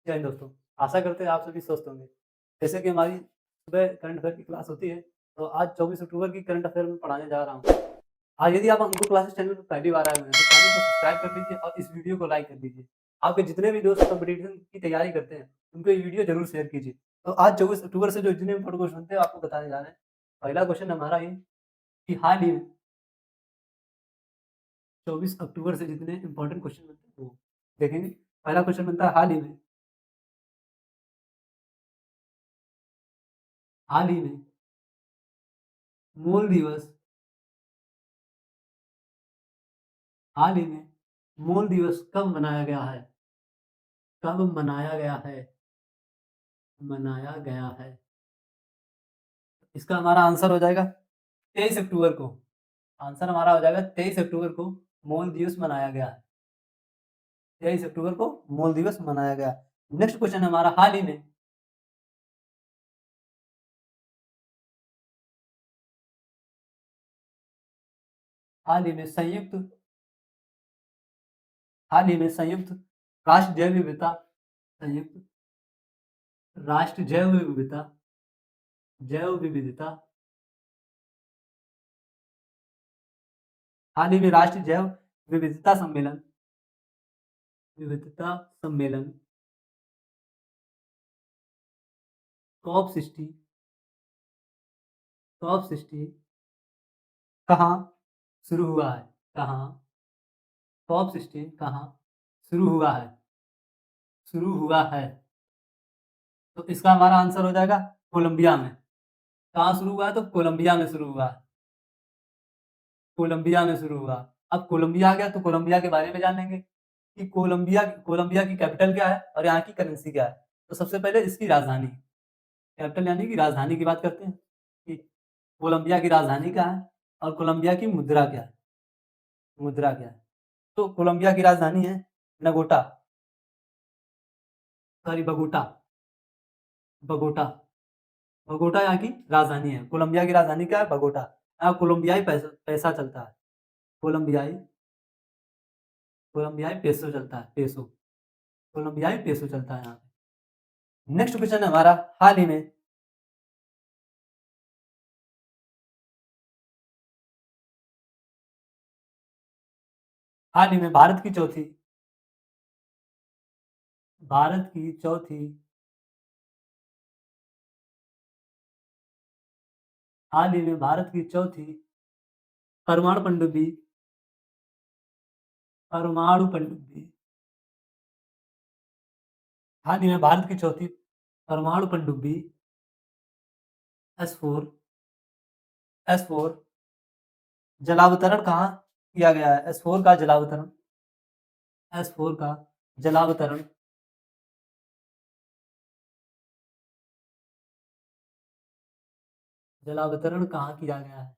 जय हिंद दोस्तों, आशा करते हैं आप सभी स्वस्थ होंगे। जैसे कि हमारी सुबह करंट अफ़ेयर की क्लास होती है, तो आज 24 अक्टूबर की करंट अफ़ेयर मैं पढ़ाने जा रहा हूँ। आज यदि आप अंकुर क्लासेस चैनल पर पहली बार आए हुए हैं, तो चैनल को सब्सक्राइब कर लीजिए और इस वीडियो को लाइक कर दीजिए। आपके जितने भी दोस्त कॉम्पिटिशन की तैयारी करते हैं, उनको ये वीडियो ज़रूर शेयर कीजिए। तो आज 24 अक्टूबर से जो जितने इम्पोर्टेंट क्वेश्चन थे, आपको बताने जा रहे हैं। पहला क्वेश्चन हमारा ये कि हाल ही में 24 अक्टूबर से जितने इम्पोर्टेंट क्वेश्चन बनते हैं, वो देखेंगे। पहला क्वेश्चन बनता है हाल ही में मूल दिवस हाल ही में मूल दिवस कब मनाया गया है? कब मनाया गया है? मनाया गया है। इसका हमारा आंसर हो जाएगा 23 अक्टूबर को। आंसर हमारा हो जाएगा 23 अक्टूबर को मूल दिवस मनाया गया है। 23 अक्टूबर को मूल दिवस मनाया गया। नेक्स्ट क्वेश्चन हमारा हाल ही में संयुक्त हाल ही में संयुक्त राष्ट्र जैव विविधता संयुक्त राष्ट्र जैव विविधता हाल ही में राष्ट्रीय जैव विविधता सम्मेलन विविधता सम्मेलन कॉप 60 कॉप 60 कहाँ शुरू हुआ है? कहाँ कॉप 16 कहाँ शुरू हुआ है? शुरू हुआ है। तो इसका हमारा आंसर हो जाएगा कोलंबिया में। कहाँ शुरू हुआ है? तो कोलंबिया में शुरू हुआ है। कोलंबिया में शुरू हुआ। अब कोलंबिया आ गया तो कोलंबिया के बारे में जानेंगे कि कोलंबिया की कैपिटल क्या है और यहाँ की करेंसी क्या है। तो सबसे पहले इसकी राजधानी, कैपिटल यानी कि राजधानी की बात करते हैं कि कोलंबिया की राजधानी क्या है और कोलंबिया की मुद्रा क्या है। तो कोलंबिया की राजधानी है नगोटा सॉरी बगोटा बगोटा बगोटा यहाँ की राजधानी है। कोलंबिया की राजधानी क्या है? बगोटा। यहाँ कोलंबियाई पैसा पैसा चलता है। कोलंबियाई कोलंबियाई पेसो चलता है। कोलंबियाई पेसो चलता है यहाँ पे। नेक्स्ट क्वेश्चन है हमारा हाल ही में हाल ही में भारत की चौथी हाल ही में भारत की चौथी परमाणु पनडुब्बी परमाणु पनडुब्बी हाल ही में भारत की चौथी परमाणु पनडुब्बी S4 S4 जलावतरण कहाँ किया गया है? S4 का जलावतरण जलावतरण कहाँ किया गया है?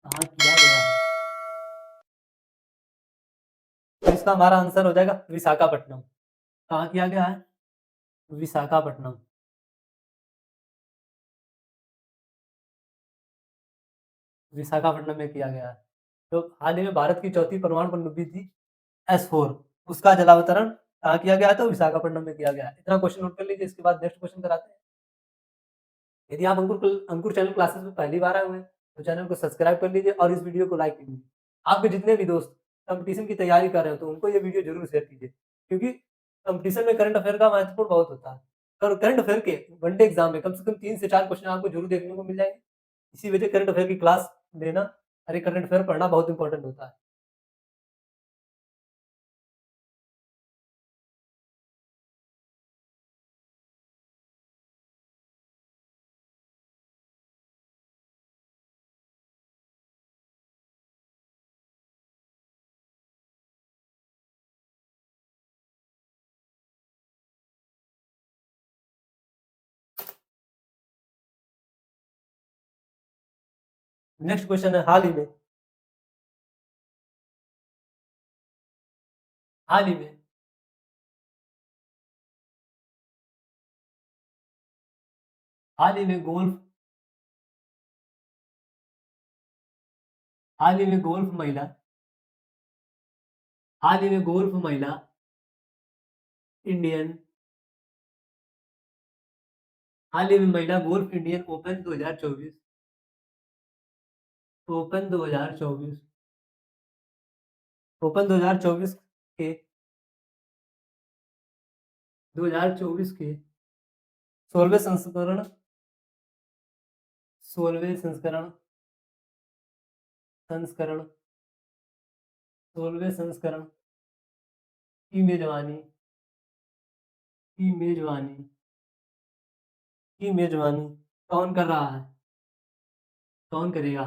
कहाँ किया गया है? तो इसका हमारा आंसर हो जाएगा विशाखापट्टनम। कहाँ किया गया है? विशाखापट्टनम। विशाखापट्टनम में किया गया है। तो हाल ही में भारत की चौथी परमाणु पनडुब्बी थी S4, उसका जलावतरण कहाँ किया गया? तो विशाखापट्टनम में किया गया है। इतना क्वेश्चन नोट कर लीजिए। इसके बाद नेक्स्ट क्वेश्चन कराते हैं। यदि आप अंकुर चैनल क्लासेस में पहली बार आए हुए हैं, तो चैनल को सब्सक्राइब कर लीजिए और इस वीडियो को लाइक कीजिए। आपके जितने भी दोस्त कंपटीशन की तैयारी कर रहे हो, तो उनको ये वीडियो जरूर शेयर कीजिए, क्योंकि कंपटीशन में करंट अफेयर का महत्वपूर्ण बहुत होता है। और करंट अफेयर के वनडे एग्जाम में कम से कम 3 से 4 क्वेश्चन आपको जरूर देखने को मिल जाएंगे। इसी वजह करंट अफेयर की क्लास लेना, अरे करंट अफेयर पढ़ना बहुत इंपॉर्टेंट होता है। नेक्स्ट क्वेश्चन है हाल ही में हाल ही में गोल्फ हाल ही में गोल्फ महिला हाल ही में गोल्फ महिला इंडियन हाल ही में महिला golf Indian open 2024 open 2024 open 2024 के 2024 के 16वें संस्करण 16वें संस्करण 16वें संस्करण की मेजबानी की मेजबानी की मेजबानी कौन कर रहा है? कौन करेगा?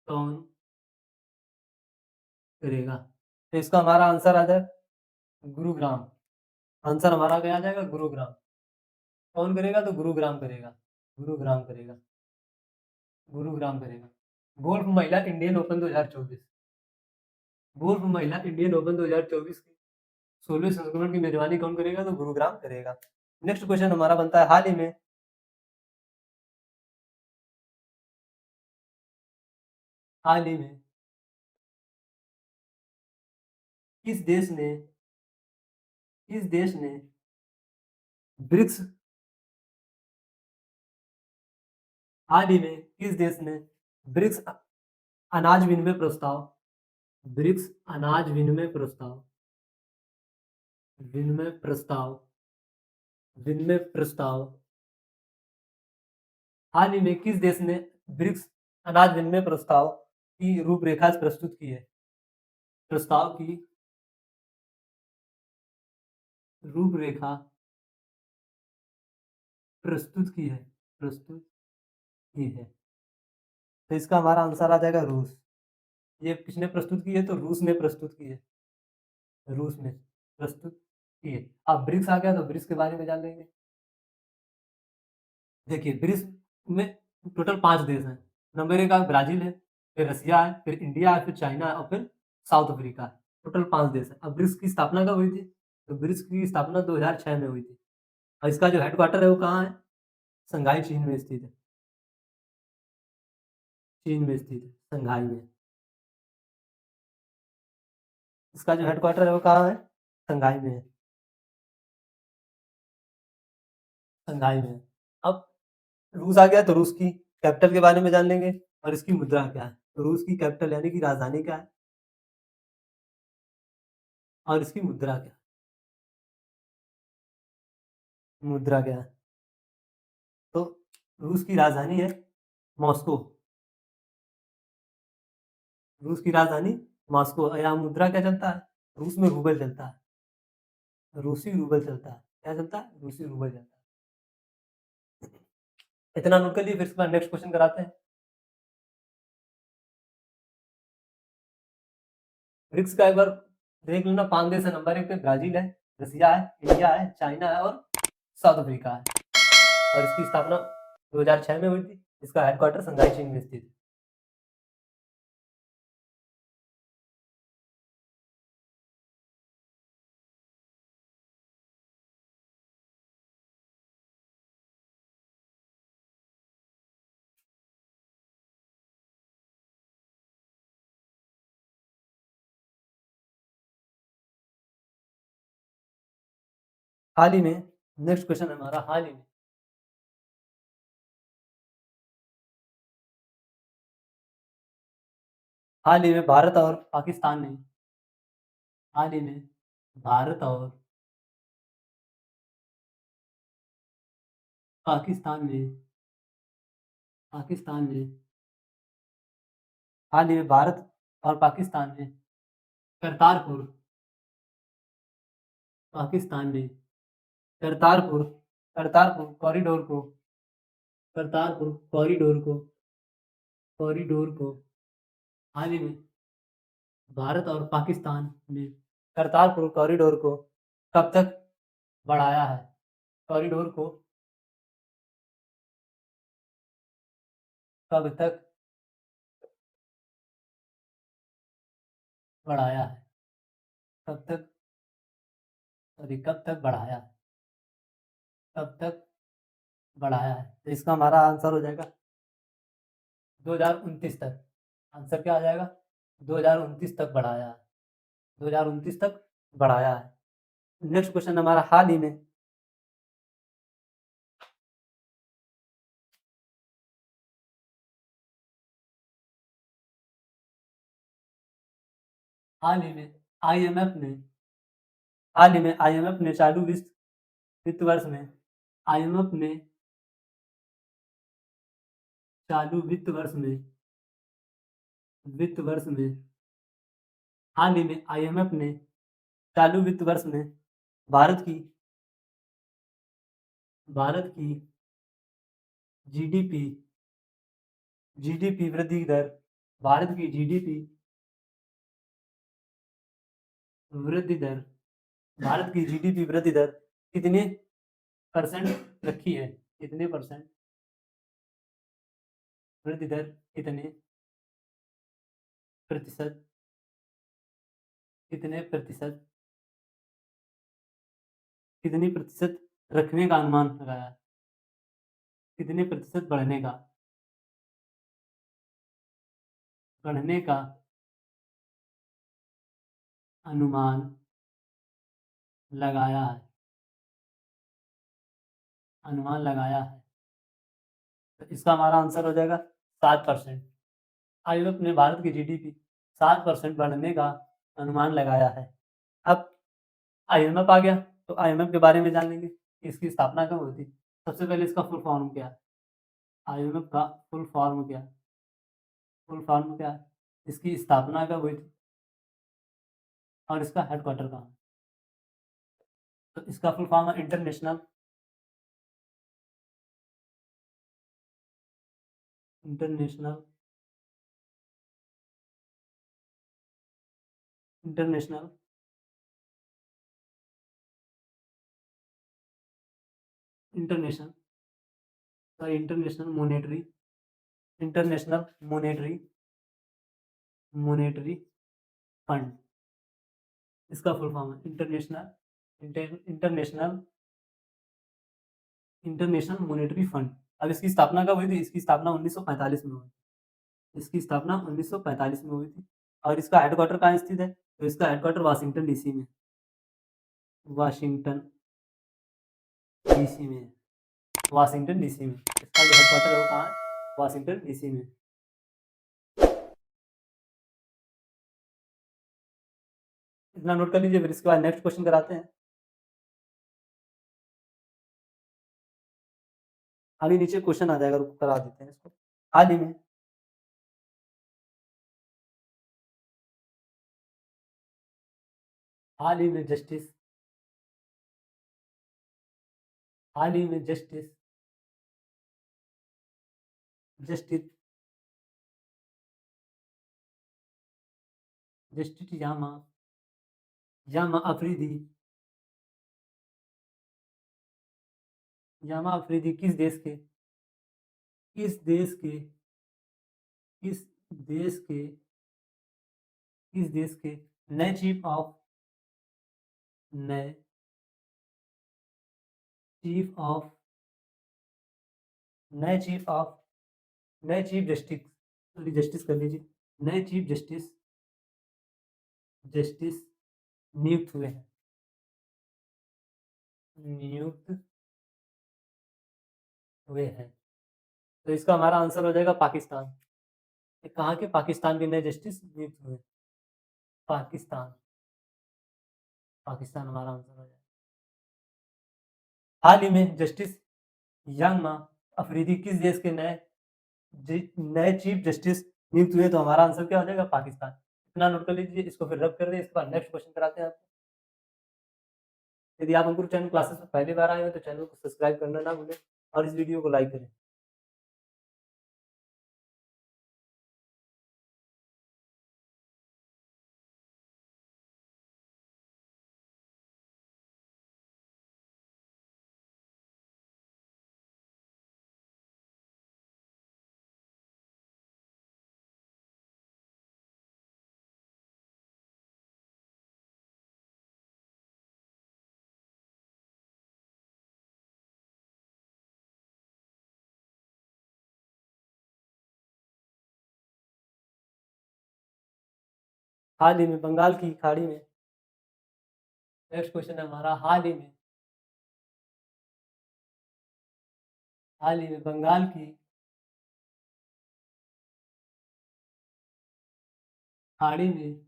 कौन करेगा? तो इसका हमारा आंसर आ जाए गुरुग्राम। आंसर हमारा क्या आ जाएगा? गुरुग्राम। कौन करेगा? तो गुरुग्राम करेगा। गुरुग्राम करेगा। गुरुग्राम करेगा। गोल्फ महिला इंडियन ओपन 2024 गोल्फ महिला इंडियन ओपन 2024 की 16वें संस्करण की मेजबानी कौन करेगा? तो गुरुग्राम करेगा। नेक्स्ट क्वेश्चन हमारा बनता है हाल ही में किस देश ने किस देश ने ब्रिक्स हाल ही में किस देश ने ब्रिक्स अनाज विनिमय प्रस्ताव ब्रिक्स अनाज विनिमय प्रस्ताव विनिमय प्रस्ताव हाल ही में किस देश ने ब्रिक्स अनाज विनिमय प्रस्ताव की रूपरेखा प्रस्तुत की है? प्रस्ताव की रूपरेखा प्रस्तुत की है। तो इसका हमारा आंसर आ जाएगा रूस। ये किसने प्रस्तुत की है? तो रूस ने प्रस्तुत की है। रूस ने प्रस्तुत की है। अब ब्रिक्स आ गया तो ब्रिक्स के बारे में जान लेंगे। देखिए ब्रिक्स में टोटल 5 देश हैं। नंबर 1 ब्राजील है, फिर रसिया है, फिर इंडिया है, फिर चाइना है और फिर साउथ अफ्रीका है। टोटल 5 देश है। अब ब्रिक्स की स्थापना कब हुई थी? तो ब्रिक्स की स्थापना 2006 में हुई थी। और इसका जो हेडक्वार्टर है वो कहाँ है? शंघाई चीन में स्थित है। चीन में स्थित है, शंघाई में। इसका जो हेडक्वार्टर है वो कहाँ है? शंघाई में है। शंघाई में है। अब रूस आ गया तो रूस की कैपिटल के बारे में जान लेंगे और इसकी मुद्रा क्या है। तो रूस की कैपिटल यानी कि राजधानी क्या है और इसकी मुद्रा क्या है? मुद्रा क्या है? तो रूस की राजधानी है मॉस्को। रूस की राजधानी मॉस्को। यहाँ मुद्रा क्या चलता है? रूस में रूबल चलता है। रूसी रूबल चलता है। क्या चलता है? रूसी रूबल चलता है। इतना नोट कर लिए, फिर इसके बाद नेक्स्ट क्वेश्चन कराते हैं। ब्रिक्स का एक बार देख लेना। 5 देश है। नंबर 1 पे ब्राजील है, रसिया है, इंडिया है, चाइना है और साउथ अफ्रीका है। और इसकी स्थापना 2006 में हुई थी। इसका हेडक्वार्टर शंघाई चीन में स्थित है। हाल ही में नेक्स्ट क्वेश्चन हमारा हाल ही में भारत और पाकिस्तान ने हाल ही में भारत और पाकिस्तान ने पाकिस्तान ने हाल ही में भारत और पाकिस्तान ने करतारपुर पाकिस्तान ने करतारपुर करतारपुर कॉरिडोर को हाल ही में भारत और पाकिस्तान ने करतारपुर कॉरिडोर को कब तक बढ़ाया है? कॉरिडोर को कब तक बढ़ाया है? कब तक सॉरी कब तक बढ़ाया है? कब तक बढ़ाया है? तो इसका हमारा आंसर हो जाएगा 2029 तक। आंसर क्या आ जाएगा? 2029 तक बढ़ाया है। 2029 तक बढ़ाया है। नेक्स्ट क्वेश्चन हमारा हाल ही में हाल ही में आईएमएफ ने हाल ही में आईएमएफ ने चालू वित्त वर्ष में आईएमएफ ने चालू वित्त वर्ष में हाल ही में आईएमएफ ने चालू वित्त वर्ष में भारत की जीडीपी जीडीपी वृद्धि दर भारत की जीडीपी वृद्धि दर भारत की जीडीपी वृद्धि दर कितने परसेंट रखी है? कितने परसेंट वृद्धि दर कितने प्रतिशत कितने प्रतिशत रखने का अनुमान लगाया है? कितने प्रतिशत बढ़ने का अनुमान लगाया है तो इसका हमारा आंसर हो जाएगा 7%। आईएमएफ ने भारत की जीडीपी 7% बढ़ने का अनुमान लगाया है। अब आईएमएफ आ गया तो आईएमएफ के बारे में जान लेंगे कि इसकी स्थापना कब हुई थी। सबसे पहले इसका फुल फॉर्म क्या है? आईएमएफ का फुल फॉर्म क्या है? इसकी स्थापना कब हुई थी और इसका हेडक्वार्टर कहाँ है? तो इसका फुल फॉर्म है international international international international international monetary fund. इसका फुल फॉर्म है इंटरनेशनल मॉनेटरी फंड। अब इसकी स्थापना कब हुई थी? इसकी स्थापना 1945 में हुई। इसकी स्थापना 1945 में हुई थी और इसका हेडक्वार्टर कहाँ स्थित है? तो इसका हेडक्वार्टर वाशिंगटन डीसी में वाशिंगटन डीसी में वाशिंगटन डीसी में इसका जो हेडक्वार्टर है वो कहाँ है? वाशिंगटन डीसी में। इतना नोट कर लीजिए, फिर इसके बाद नेक्स्ट क्वेश्चन कराते हैं। अभी नीचे क्वेश्चन आ जाएगा, रुको करा देते हैं इसको। हाल ही में हाल ही में जस्टिस हाल ही में जस्टिस जस्टिस जस्टिस यामा अफरीदी किस देश के किस देश के किस देश के किस देश के नए नए चीफ ऑफ नए चीफ ऑफ नए चीफ जस्टिस सॉरी जस्टिस कर लीजिए नए चीफ जस्टिस नियुक्त हुए हैं नियुक्त हुए हैं तो इसका हमारा आंसर हो जाएगा पाकिस्तान। ये कहाँ के? पाकिस्तान के नए जस्टिस नियुक्त हुए। पाकिस्तान पाकिस्तान हमारा आंसर हो जाएगा। हाल ही में जस्टिस यंगमा अफरीदी किस देश के नए चीफ जस्टिस नियुक्त हुए? तो हमारा आंसर क्या हो जाएगा? पाकिस्तान। इतना नोट कर लीजिए, इसको फिर रब कर दें। इसके बाद नेक्स्ट क्वेश्चन कराते हैं आपको। यदि आप अंकुर चैनल क्लासेस में पहली बार आए हो तो चैनल को सब्सक्राइब करना ना भूलें और इस वीडियो को लाइक करें। हाल ही में बंगाल की खाड़ी में नेक्स्ट क्वेश्चन है हमारा, हाल ही में बंगाल की खाड़ी में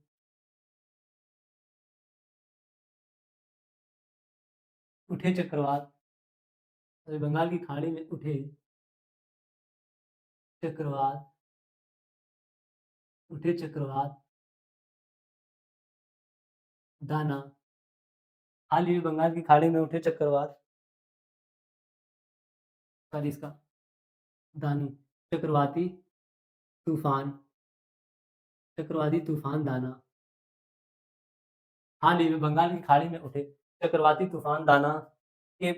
उठे चक्रवात, बंगाल की खाड़ी में उठे चक्रवात, दाना। हाल ही में बंगाल की खाड़ी में उठे चक्रवात, सॉरी इसका दानी, चक्रवाती तूफान, दाना। हाल ही में बंगाल की खाड़ी में उठे चक्रवाती तूफान दाना के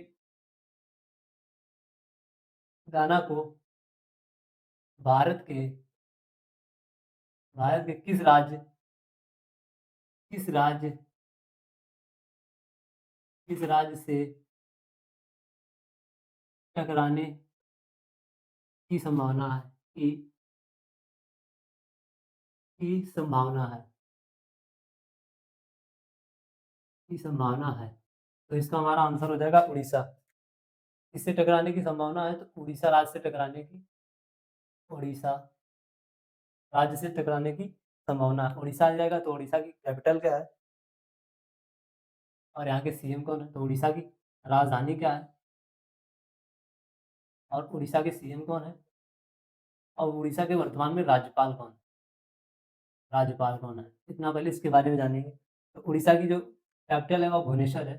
दाना को भारत के किस राज्य से टकराने की संभावना है संभावना है तो इसका हमारा आंसर हो जाएगा उड़ीसा। किससे टकराने की संभावना है, तो उड़ीसा राज्य से टकराने की उड़ीसा राज्य से टकराने की संभावना है। उड़ीसा आ जाएगा तो उड़ीसा की कैपिटल क्या है और यहाँ के सीएम कौन है, तो उड़ीसा की राजधानी क्या है और उड़ीसा के सीएम कौन है और उड़ीसा के वर्तमान में राज्यपाल कौन है, इतना पहले इसके बारे में जानेंगे। तो उड़ीसा की जो कैपिटल है वो भुवनेश्वर है।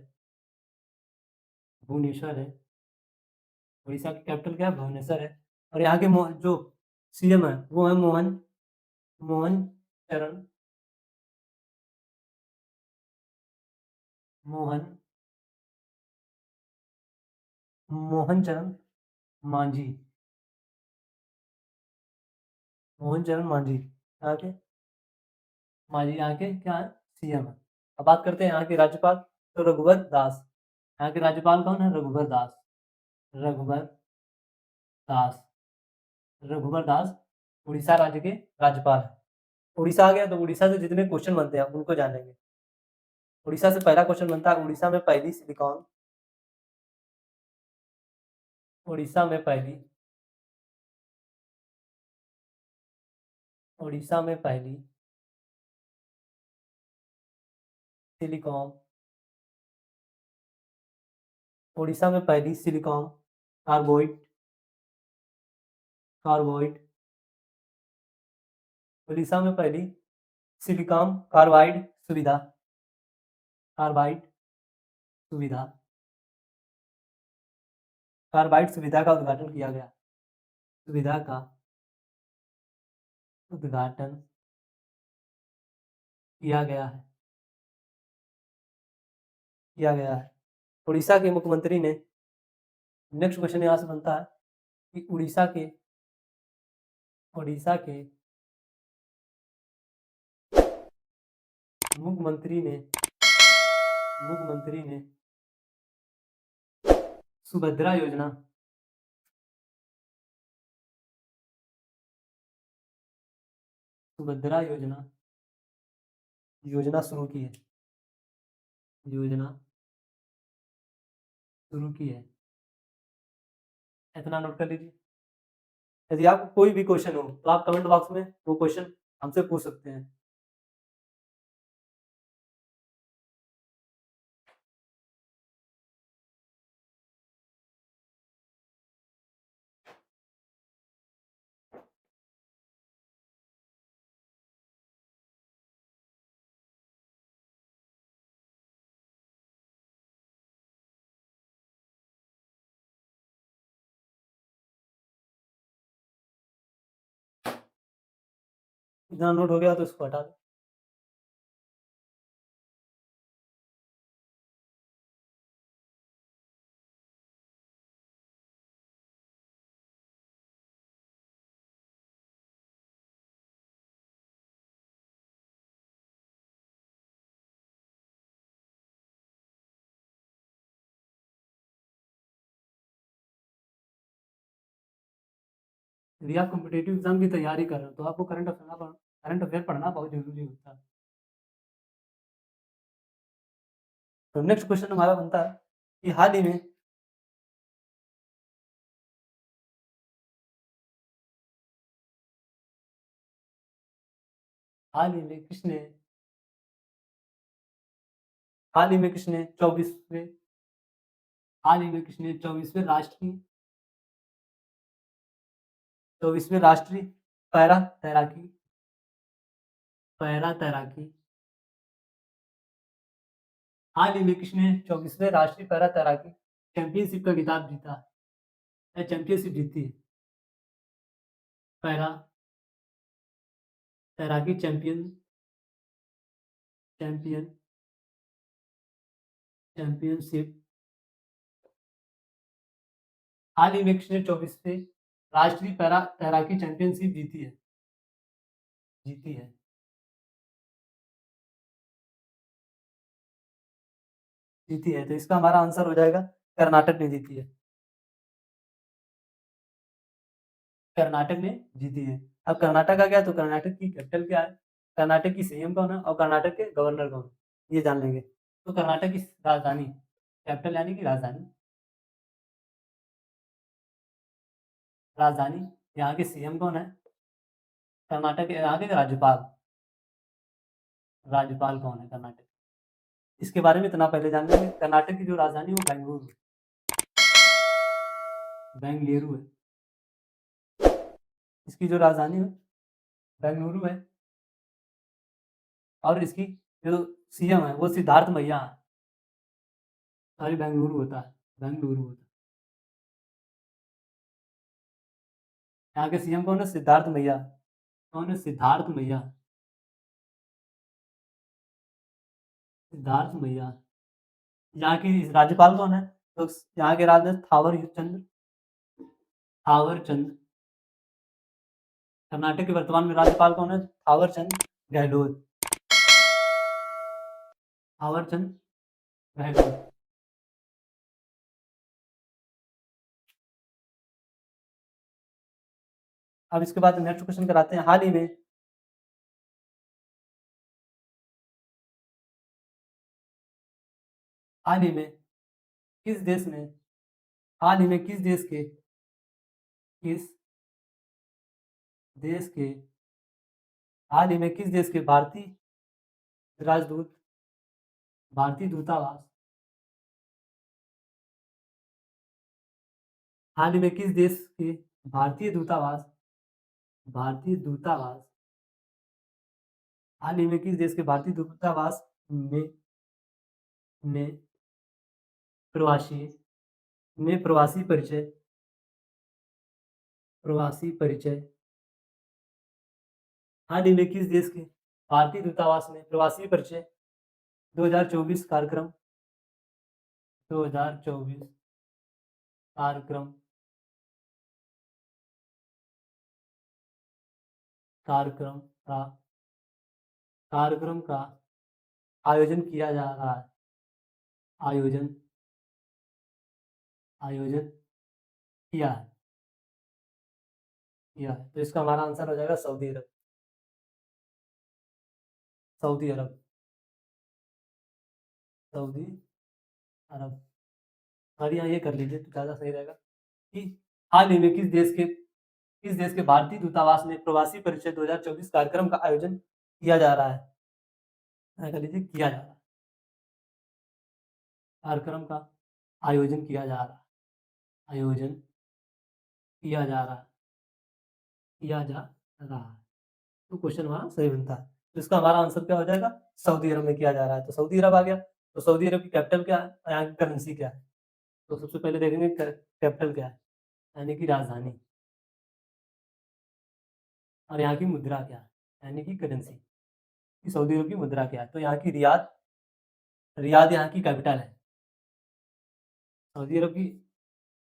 उड़ीसा की कैपिटल क्या है, भुवनेश्वर है। और यहाँ के जो सीएम है वो है मोहन चरण मोहन मोहन चरण मांझी यहाँ के क्या है, सीएम है। अब बात करते हैं यहाँ के राज्यपाल, तो रघुवर दास। यहाँ के राज्यपाल कौन है, रघुवर दास रघुवर दास उड़ीसा राज्य के राज्यपाल है। उड़ीसा आ गया तो उड़ीसा से जितने क्वेश्चन बनते हैं उनको जानेंगे। उड़ीसा से पहला क्वेश्चन बनता है, उड़ीसा में पहली सिलिकॉन कार्बोइड कार्बोइड उड़ीसा में पहली सिलिकॉन कार्बाइड सुविधा का उद्घाटन किया गया उड़ीसा के मुख्यमंत्री ने, नेक्स्ट क्वेश्चन यहाँ से बनता है कि उड़ीसा के मुख्यमंत्री ने सुभद्रा योजना शुरू की है। इतना नोट कर लीजिए। यदि आपको कोई भी क्वेश्चन हो तो आप कमेंट बॉक्स में वो क्वेश्चन हमसे पूछ सकते हैं। इतना नोट हो गया तो इसको हटा दो। यदि आप कॉम्पिटेटिव एग्जाम की तैयारी कर रहे हो तो आपको करंट अफेयर पढ़ना बहुत जरूरी होता है। तो नेक्स्ट क्वेश्चन हमारा बनता है कि हाल ही में किसने 24वें राष्ट्रीय पैरा तैराकी हाल ही में किसने 24वें राष्ट्रीय पैरा तैराकी चैंपियनशिप का खिताब जीता है, चैंपियनशिप जीती है? पैरा तैराकी चैंपियन चैंपियनशिप हाल ही में किसने 24वें राष्ट्रीय पैरा तैराकी चैंपियनशिप जीती है? तो इसका हमारा आंसर हो जाएगा कर्नाटक ने जीती है। कर्नाटक ने जीती है। अब कर्नाटक का क्या है, तो कर्नाटक की कैपिटल क्या है, कर्नाटक की सीएम कौन है और कर्नाटक के गवर्नर कौन है, ये जान लेंगे। तो कर्नाटक की राजधानी, कैपिटल यानी कि राजधानी यहाँ के सीएम कौन है, कर्नाटक के यहाँ के राज्यपाल कौन है कर्नाटक, इसके बारे में इतना पहले जान लेंगे। कर्नाटक की जो राजधानी है वो बेंगलुरु है। इसकी जो राजधानी है बेंगलुरु है और इसकी जो सीएम है वो सिद्धार्थ मैया है। सॉरी, बेंगलुरु होता है। यहाँ के सीएम कौन है, सिद्धार्थ मैया। कौन है, सिद्धार्थ मैया। यहाँ की राज्यपाल कौन है, तो यहाँ के राज्य थावर चंद। कर्नाटक के वर्तमान में राज्यपाल कौन है, थावर चंद गहलोत। थावर चंद गहलोत। अब इसके बाद नेक्स्ट क्वेश्चन कराते हैं। हाल ही में किस देश में हाल ही में किस देश के हाल ही में किस देश के राजदूत भारतीय दूतावास हाल ही में किस देश के भारतीय दूतावास भारतीय दूतावास हाल ही में किस देश के भारतीय दूतावास में प्रवासी प्रवासी परिचय हाल ही में किस देश के भारतीय दूतावास में प्रवासी परिचय 2024 कार्यक्रम कार्यक्रम का कार्यक्रम का आयोजन किया जा रहा है आयोजन आयोजन किया है। तो इसका हमारा आंसर हो जाएगा सऊदी अरब सऊदी अरब। और यहाँ ये कर लीजिए तो ज़्यादा सही रहेगा कि हाल ही में किस देश के भारतीय दूतावास में प्रवासी परिचय 2024 कार्यक्रम का आयोजन किया जा रहा है। कर लीजिए, किया जा रहा है, कार्यक्रम का आयोजन किया जा रहा है आयोजन किया जा रहा है किया जा रहा है। तो क्वेश्चन हमारा सही बनता है। तो इसका हमारा आंसर क्या हो जाएगा, सऊदी अरब में किया जा रहा है। तो सऊदी अरब आ गया। तो सऊदी अरब की कैपिटल क्या है और यहाँ की करेंसी क्या है। तो सबसे पहले देखेंगे कैपिटल क्या है, यानी कि राजधानी, और यहाँ की मुद्रा क्या है, यानी कि करेंसी, कि सऊदी अरब की मुद्रा क्या है। तो यहाँ की रियाद यहाँ की कैपिटल है। सऊदी अरब की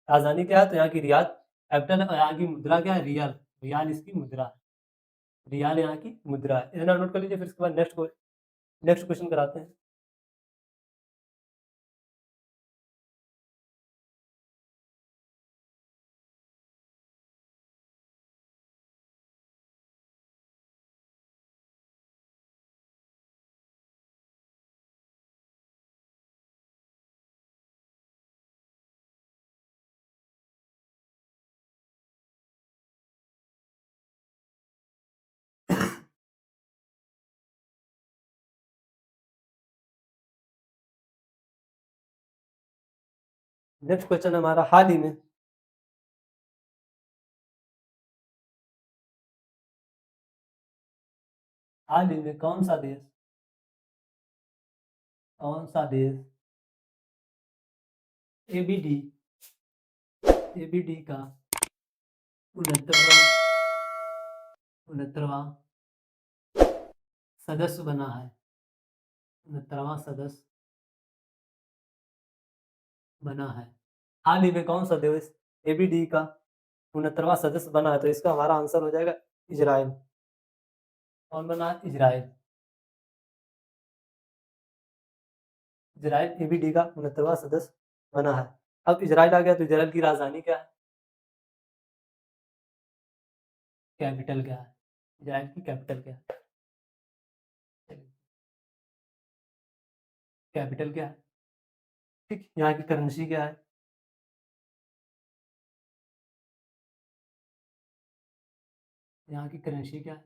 राजधानी क्या है, तो यहाँ की रियाद कैपिटल है। और यहाँ की मुद्रा क्या है, रियाल। रियाल इसकी मुद्रा है। रियाल यहाँ की मुद्रा है। इतना नोट कर लीजिए। फिर इसके बाद नेक्स्ट क्वेश्चन कराते हैं। नेक्स्ट क्वेश्चन हमारा हाल ही में कौन सा देश एबीडी का 69वां 69वां सदस्य बना है। 69वां सदस्य बना है। हाल ही में कौन सा देश एबीडी का 69वां सदस्य बना है? तो इसका हमारा आंसर हो जाएगा इजराइल। कौन बना है? इजराइल। इजराइल एबीडी का 69वां सदस्य बना है। अब इजराइल आ गया तो इजराइल की राजधानी क्या है? कैपिटल क्या है? इजराइल की कैपिटल क्या है? कैपिटल क्या है? ठीक, यहाँ की करेंसी क्या है? यहाँ की करेंसी क्या है?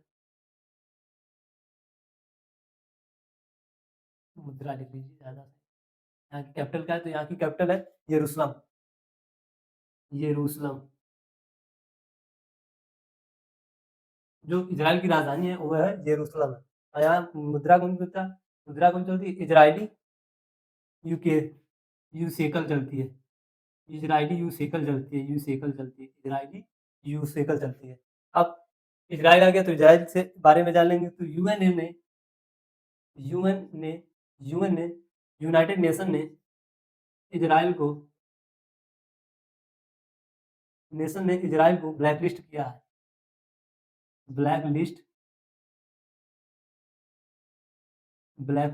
मुद्रा लिख लीजिए ज़्यादा सही। यहाँ की कैपिटल क्या है? तो यहाँ की कैपिटल है यरूशलेम। यरूशलेम। जो इजराइल की राजधानी है वो है यरूशलेम है। और यहाँ मुद्रा कौन चलता है? मुद्रा कौन चलती है? इजरायली यूके यू शेकल चलती है। इजरायली यू शेकल चलती है। इजरायली यू शेकल चलती है। अब इजराइल आ गया तो इजराइल से बारे में जान लेंगे। तो यूएन ने यूएन ने यूनाइटेड नेशन ने इजराइल को ब्लैक लिस्ट किया है। ब्लैक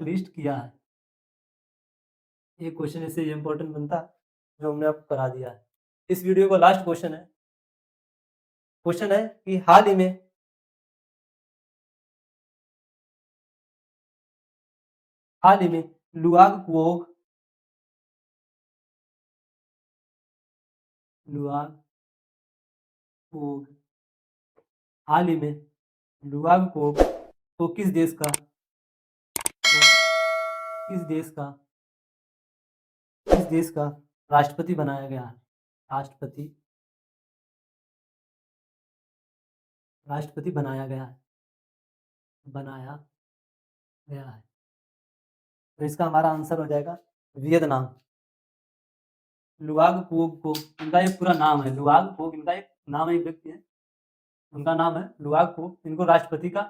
लिस्ट किया है। ये क्वेश्चन इससे ये इंपॉर्टेंट बनता है जो हमने आपको करा दिया है। इस वीडियो का लास्ट क्वेश्चन है कि हाल ही में लुआग कुओग हाल ही में लुआग कुओग को किस देश का राष्ट्रपति बनाया गया है? राष्ट्रपति बनाया गया है। तो इसका हमारा आंसर हो जाएगा वियतनाम। लुआग कुओग को इनका एक पूरा नाम है। लुआग कुओग इनका एक नाम है, एक व्यक्ति है, उनका नाम है लुआग कुओग। इनको राष्ट्रपति का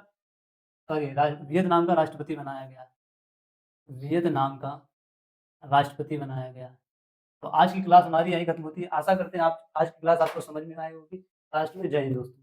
वियतनाम का राष्ट्रपति बनाया गया। वियतनाम का राष्ट्रपति बनाया गया। तो आज की क्लास हमारी यहीं खत्म होती है। आशा करते हैं आप आज की क्लास आपको समझ में आई होगी। लास्ट में जय हिंद दोस्तों।